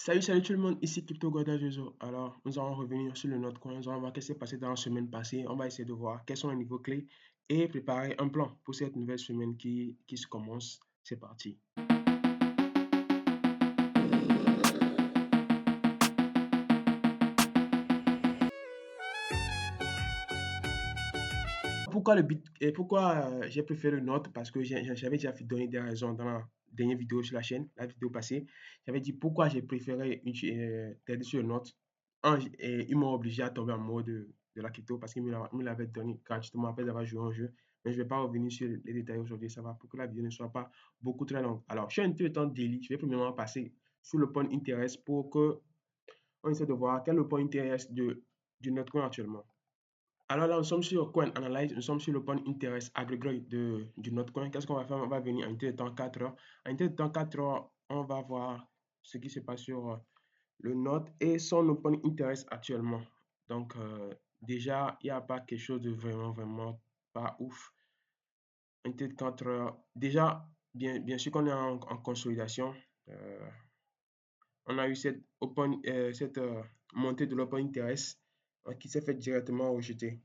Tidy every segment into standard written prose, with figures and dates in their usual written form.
Salut tout le monde, ici Crypto Goda Jezo. Alors, nous allons revenir sur le Notcoin, nous allons voir qu'est-ce qui s'est passé dans la semaine passée. On va essayer de voir quels sont les niveaux clés et préparer un plan pour cette nouvelle semaine qui se commence. C'est parti. Pourquoi le bit et pourquoi j'ai préféré le Note? Parce que j'avais déjà donné des raisons dans la dernière vidéo sur la chaîne, la vidéo passée. J'avais dit pourquoi j'ai préféré trader sur le Note. Et ils m'ont obligé à tomber en mode de la crypto parce qu'ils me l'avaient donné gratuitement après avoir joué au jeu. Mais je ne vais pas revenir sur les détails aujourd'hui, ça va pour que la vidéo ne soit pas beaucoup très longue. Alors, je suis un peu de temps daily. Je vais premièrement passer sur le point interest pour que on essaie de voir quel est le point interest du Notcoin actuellement. Alors là, nous sommes sur Coin Analyze, nous sommes sur le point interest aggregate du Notcoin. Qu'est-ce qu'on va faire? On va venir en unité de temps 4 heures. En unité de temps 4 heures, on va voir ce qui se passe sur le Note et son open interest actuellement. Donc, déjà, il n'y a pas quelque chose de vraiment pas ouf. En unité de 4 heures, déjà, bien sûr qu'on est en consolidation. Euh, on a eu cette montée de l'open interest qui s'est fait directement rejeter.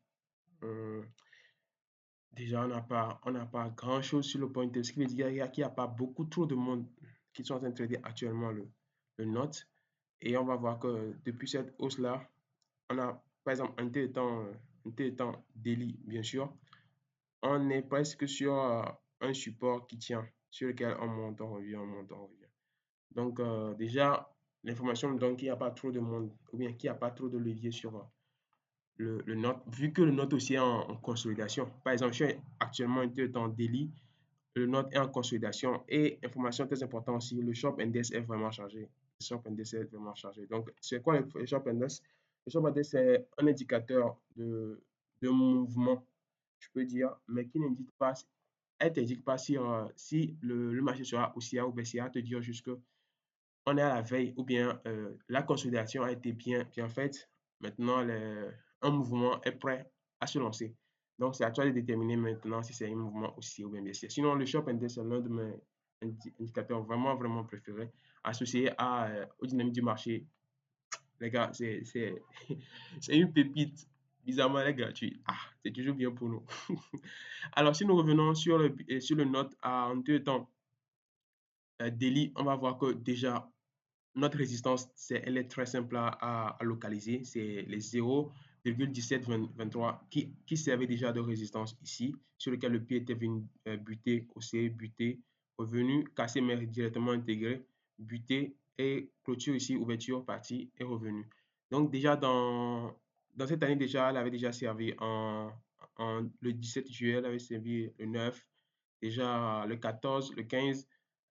Hum, Déjà, on n'a pas grand-chose sur le point de ce qui veut dire qu'il n'y a pas beaucoup trop de monde qui sont en train de trader actuellement le Note. Et on va voir que depuis cette hausse-là, on a par exemple un tel temps daily, bien sûr. On est presque sur un support qui tient, sur lequel on monte, on revient, on monte, on revient. Donc, déjà, l'information me donne qu'il n'y a pas trop de monde, ou bien qu'il n'y a pas trop de levier sur le Note, vu que le Note aussi est en consolidation. Par exemple, je suis actuellement un peu en daily, le Note est en consolidation et information très importante aussi, le Shop Index est vraiment chargé. Le Shop Index est vraiment chargé. Donc, c'est quoi le Shop Index? Le Shop Index, c'est un indicateur de mouvement, je peux dire, mais qui n'indique pas, elle t'indique pas si le marché sera haussière ou baissière, te dire juste que on est à la veille ou bien la consolidation a été bien faite. Maintenant, un mouvement est prêt à se lancer. Donc, c'est à toi de déterminer maintenant si c'est un mouvement aussi ou bien baissier. Sinon, le Shop Index, c'est l'un de mes indicateurs vraiment préférés associé aux dynamiques du marché. Les gars, c'est une pépite. Bizarrement, elle est gratuite. Ah, c'est toujours bien pour nous. Alors, si nous revenons sur le note en deux temps, daily, on va voir que déjà, notre résistance, elle est très simple à localiser. C'est les 0,1723 qui servait déjà de résistance ici, sur lequel le pied était venu buter, haussé, buter, revenu, casser, mais directement intégré, buter et clôture ici, ouverture, partie et revenu. Donc déjà, dans cette année, déjà, elle avait déjà servi le 17 juillet, elle avait servi le 9, déjà le 14, le 15.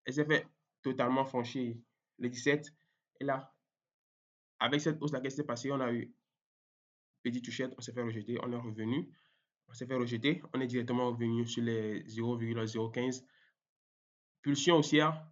Elle s'est fait totalement franchir le 17. Et là, avec cette hausse, là, qu'est-ce qui s'est passé? On a eu petite touchette, on s'est fait rejeter, on est revenu, on s'est fait rejeter, on est directement revenu sur les 0,015. Pulsion haussière,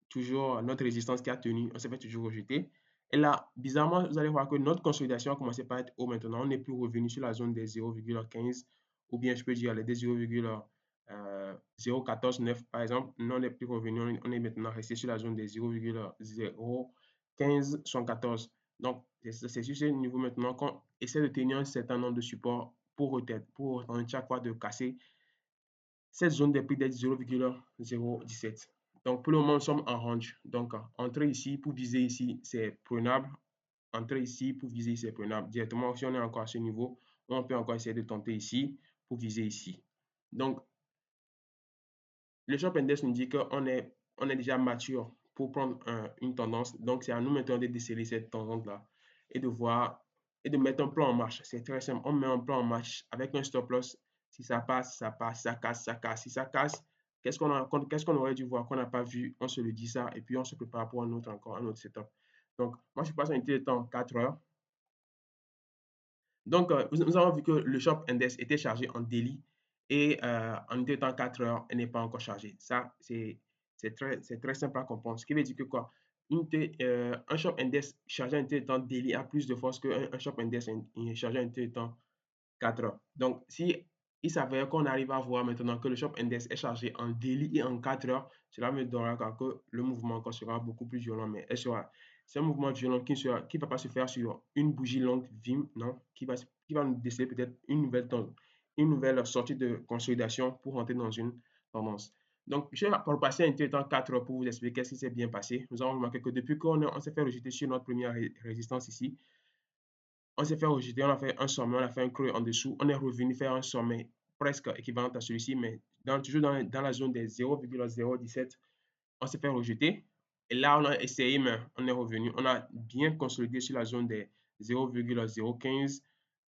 toujours notre résistance qui a tenu, on s'est fait toujours rejeter. Et là, bizarrement, vous allez voir que notre consolidation a commencé par être haut maintenant. On n'est plus revenu sur la zone des 0,15 ou bien je peux dire les 0,049 par exemple. Non, on n'est plus revenu, on est maintenant resté sur la zone des 0,01514. Donc, c'est sur ce niveau maintenant qu'on essaie de tenir un certain nombre de supports pour chaque fois de casser cette zone des prix d'être 0,017. Donc, pour le moment, nous sommes en range. Donc, entrer ici pour viser ici, c'est prenable. Entrer ici pour viser, c'est prenable. Directement, si on est encore à ce niveau, on peut encore essayer de tenter ici pour viser ici. Donc, le Shop Index nous dit qu'on est déjà mature pour prendre une tendance. Donc, c'est à nous maintenant de déceler cette tendance-là et de voir et de mettre un plan en marche. C'est très simple. On met un plan en marche avec un stop loss. Si ça passe, ça passe. Si ça casse, ça casse. Si ça casse, qu'est-ce qu'on aurait dû voir qu'on n'a pas vu? On se le dit ça et puis on se prépare pour un autre setup. Donc, moi, je passe un unité de temps 4 heures. Donc, nous avons vu que le Shop Index était chargé en daily et en unité de temps 4 heures, elle n'est pas encore chargée. Ça, c'est très simple à comprendre. Ce qui veut dire que quoi? Un Shop Index chargé en unité de temps daily a plus de force qu'un Shop Index chargé en unité de temps 4 heures. Donc, si il s'avère qu'on arrive à voir maintenant que le Shop Index est chargé en daily et en 4 heures, cela me donnera que le mouvement encore sera beaucoup plus violent, mais c'est un mouvement violent qui ne va pas se faire sur une bougie longue vim, non, qui va nous déceler peut-être une nouvelle sortie de consolidation pour rentrer dans une tendance. Donc, je vais passer un temps 4 heures pour vous expliquer qu'est-ce qui s'est bien passé. Nous avons remarqué que depuis qu'on s'est fait rejeter sur notre première résistance ici, on s'est fait rejeter, on a fait un sommet, on a fait un creux en dessous, on est revenu faire un sommet presque équivalent à celui-ci, mais toujours dans la zone des 0,017, on s'est fait rejeter. Et là, on a essayé, mais on est revenu. On a bien consolidé sur la zone des 0,015.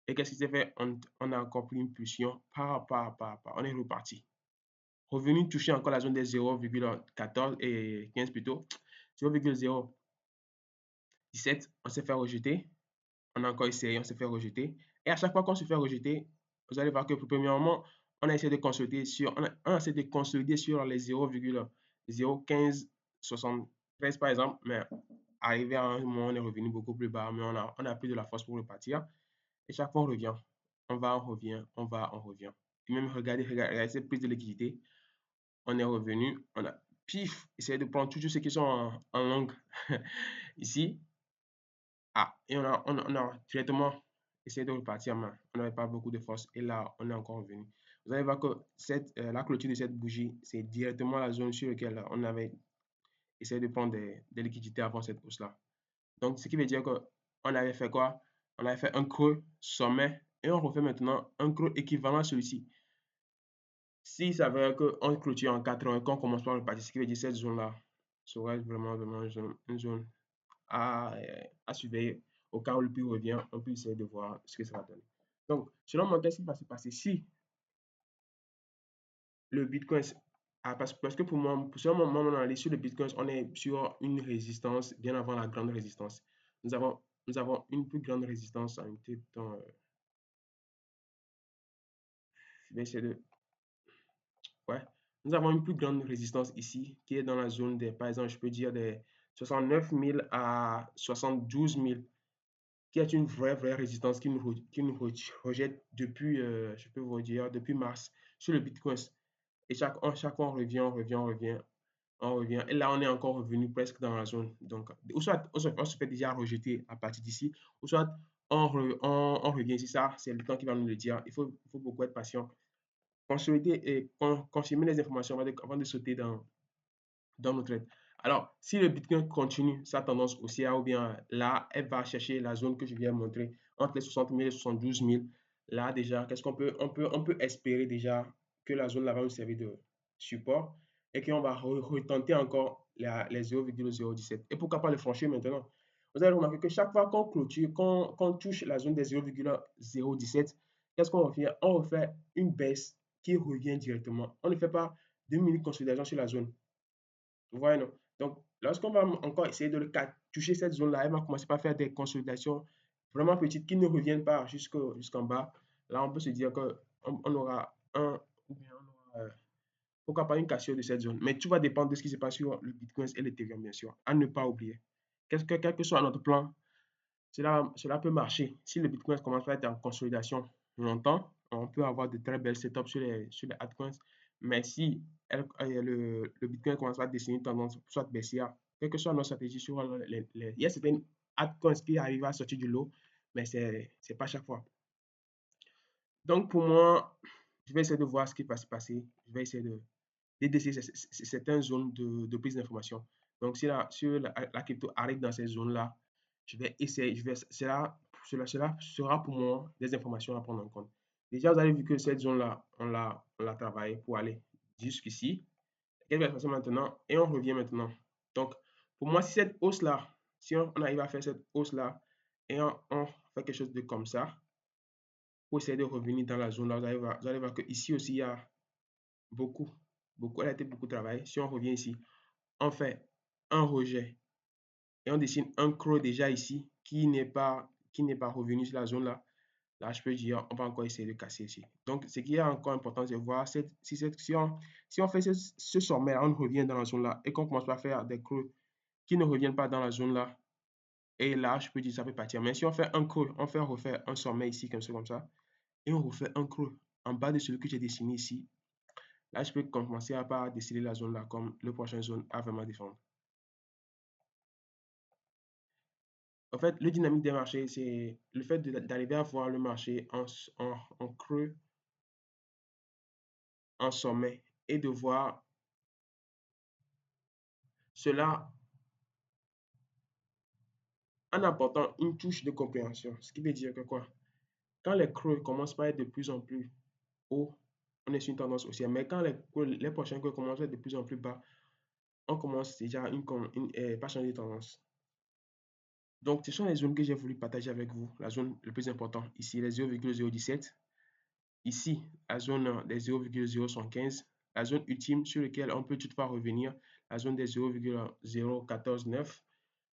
Et qu'est-ce qui s'est fait? On a encore pris une pulsion. On est reparti. Revenu toucher encore la zone des 0,14 et 15 plutôt. 0,017, on s'est fait rejeter. On a encore essayé, on s'est fait rejeter. Et à chaque fois qu'on se fait rejeter, vous allez voir que premièrement, on a essayé de consolider sur, on a essayé de consolider sur les 0,01573 par exemple, mais arrivé à un moment, on est revenu beaucoup plus bas, mais on a plus de la force pour repartir. Et chaque fois, on revient. On va, on revient, on va, on revient. Et même regardez cette prise de liquidité. On est revenu, on a pif, essayé de prendre tous ceux qui sont en longue ici. Ah, et on a directement essayé de repartir, mais on n'avait pas beaucoup de force. Et là, on est encore revenu. Vous allez voir que la clôture de cette bougie, c'est directement la zone sur laquelle on avait essayé de prendre des liquidités avant cette hausse-là. Donc, ce qui veut dire qu'on avait fait quoi? On avait fait un creux sommet et on refait maintenant un creux équivalent à celui-ci. Si ça veut dire qu'on clôture en 80, qu'on commence par repartir, ce qui veut dire que cette zone-là serait vraiment une zone à surveiller au cas où le prix revient, on peut essayer de voir ce que ça va donner. Donc, selon moi, qu'est-ce qui va se passer si le Bitcoin, parce que pour moi, selon mon analyse sur le Bitcoin, on est sur une résistance bien avant la grande résistance. Nous avons, nous avons une plus grande résistance à une tête dans, je vais essayer de, ouais, nous avons une plus grande résistance ici qui est dans la zone des, par exemple, je peux dire des 69 000 à 72 000 qui est une vraie résistance qui nous rejette depuis, je peux vous dire, depuis mars sur le Bitcoin. Et chaque fois, on revient, on revient, on revient, on revient. Et là, on est encore revenu presque dans la zone. Donc, ou soit on se fait déjà rejeter à partir d'ici, ou soit on revient ici. Ça, c'est le temps qui va nous le dire. Il faut beaucoup être patient. Consolider et confirmer les informations avant de sauter dans nos trades. Alors, si le Bitcoin continue sa tendance haussière, ou bien là, elle va chercher la zone que je viens de montrer, entre les 60 000 et 72 000, là déjà, qu'est-ce qu'on peut, on peut espérer déjà que la zone là va nous servir de support et qu'on va retenter encore les 0,017. Et pourquoi pas le franchir maintenant? Vous allez remarquer que chaque fois qu'on clôture, qu'on touche la zone des 0,017, qu'est-ce qu'on refait? On refait une baisse qui revient directement. On ne fait pas de mini consolidation sur la zone. Vous voyez, non? Donc, lorsqu'on va encore essayer de toucher cette zone-là, elle va commencer par faire des consolidations vraiment petites qui ne reviennent pas jusqu'en bas. Là, on peut se dire qu'on on aura ou bien on aura, pourquoi pas une cassure de cette zone. Mais tout va dépendre de ce qui se passe sur le Bitcoin et l'Ethereum, bien sûr. À ne pas oublier. Quel que soit notre plan, cela peut marcher. Si le Bitcoin commence à être en consolidation longtemps, on peut avoir de très belles setups sur les altcoins. Mais si le Bitcoin commence à dessiner une tendance, soit baissière, quelle que soit notre stratégie sur il y a certaines altcoins qui arrivent à sortir du lot, mais ce n'est pas chaque fois. Donc, pour moi, je vais essayer de voir ce qui va se passer. Je vais essayer d'essayer certaines zones de prise d'information. Donc, si la crypto arrive dans ces zones-là, je vais essayer, cela sera pour moi des informations à prendre en compte. Déjà, vous avez vu que cette zone-là, on l'a travaillé pour aller jusqu'ici. Qu'est-ce qui va se passer maintenant? Et on revient maintenant. Donc, pour moi, si cette hausse-là, si on arrive à faire cette hausse-là, et on fait quelque chose de comme ça, pour essayer de revenir dans la zone-là, vous allez voir qu'ici aussi, il y a beaucoup, elle a été beaucoup travaillée. Si on revient ici, on fait un rejet et on dessine un creux déjà ici qui n'est pas revenu sur la zone là. Là, je peux dire, on va encore essayer de casser ici. Donc, ce qui est encore important, c'est de voir si on fait ce sommet, on revient dans la zone là et qu'on commence à faire des creux qui ne reviennent pas dans la zone là. Et là, je peux dire, ça peut partir. Mais si on fait un creux, refait un sommet ici, comme ça, et on refait un creux en bas de celui que j'ai dessiné ici, là, je peux commencer à pas décider la zone là comme le prochain zone à vraiment défendre. En fait, le dynamique des marchés, c'est le fait d'arriver à voir le marché en creux, en sommet, et de voir cela en apportant une touche de compréhension. Ce qui veut dire que quoi? Quand les creux commencent par être de plus en plus hauts, on est sur une tendance haussière. Mais quand les prochains creux commencent à être de plus en plus bas, on commence déjà pas changer de tendance. Donc, ce sont les zones que j'ai voulu partager avec vous. La zone le plus importante ici, les 0,017. Ici, la zone des 0,015. La zone ultime sur laquelle on peut toutefois revenir, la zone des 0,0149.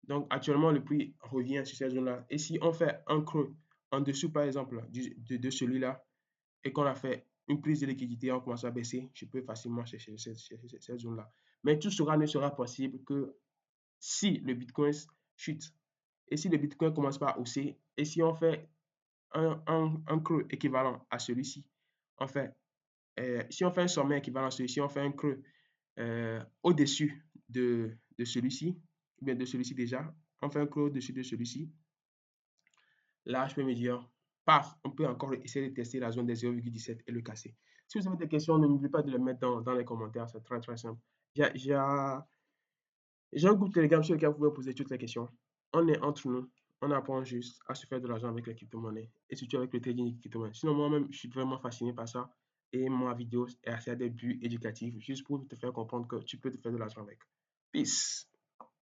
Donc, actuellement, le prix revient sur cette zone-là. Et si on fait un creux en dessous, par exemple, de celui-là, et qu'on a fait une prise de liquidité, on commence à baisser, je peux facilement chercher cette zone-là. Mais tout cela ne sera possible que si le Bitcoin chute. Et si le Bitcoin commence par hausser, et si on fait un creux équivalent à celui-ci, on fait, si on fait un sommet équivalent à celui-ci, on fait un creux au-dessus de celui-ci, ou bien de celui-ci déjà, on fait un creux au-dessus de celui-ci, là, je peux me dire, paf, on peut encore essayer de tester la zone des 0,17 et le casser. Si vous avez des questions, n'oubliez pas de les mettre dans les commentaires, c'est très très simple. J'ai un groupe Telegram sur lequel vous pouvez poser toutes les questions. On est entre nous, on apprend juste à se faire de l'argent avec les crypto-monnaies et surtout avec le trading des crypto-monnaies. Sinon, moi-même, je suis vraiment fasciné par ça et ma vidéo est assez à des buts éducatifs, juste pour te faire comprendre que tu peux te faire de l'argent avec. Peace!